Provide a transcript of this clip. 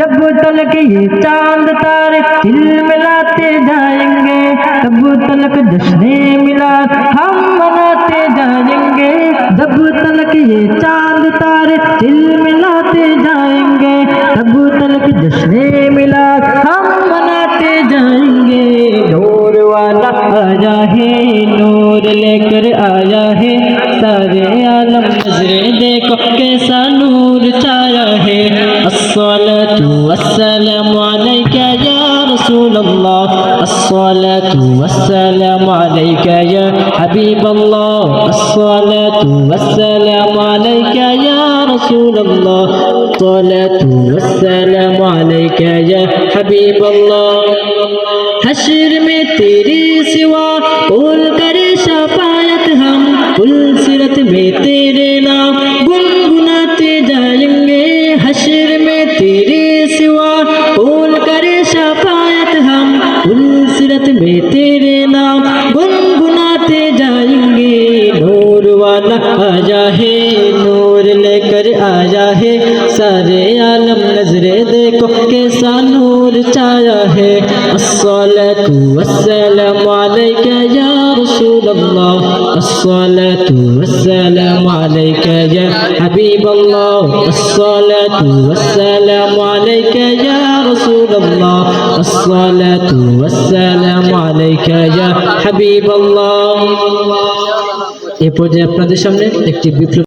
जब तलक ये चांद तारे चिलमिलाते जाएंगे तब तलक जश्ने मिलाद हम मनाते जाएंगे जब तलक ये चांद तारे चिलमिलाते जाएंगे तब तलक जश्ने मिलाद हम मनाते जाएंगे नूर वाला आया है नूर लेकर आया है सारे आलम नजरे देखो कैसा नूर छाया है अस्सलातु वस्सलामु अलैका या रसूल अल्लाह अस्सलातु वस्सलामु अलैका या हबीब अल्लाह अस्सलातु वस्सलामु अलैका या रसूल अल्लाह अस्सलातु वस्सलामु अलैका या हबीब अल्लाह हश्र में तेरी सिवा बोल करे शफायत हम फुलसिरत में तेरे नाम गुनगुनाते जाएंगे हश्र में तेरे सिवा बोल करे शफायत हम फुलसिरत में तेरे नाम गुनगुनाते जाएंगे नूर वाला आया है नूर लेकर आया है सारे आलम नजरे देखो कैसा नूर छाया है अस्सलातु वस्सलामु अलैका या रसूल अल्लाह अस्सलातु वस्सलामु अलैका या हबीब अल्लाह अस्सलातु वस्सलामु अलैका या रसूल अल्लाह अस्सलातु वस्सलामु अलैका या हबीब अल्लाह। এই পর্যায়ে আপনাদের সামনে একটি বিপ্লব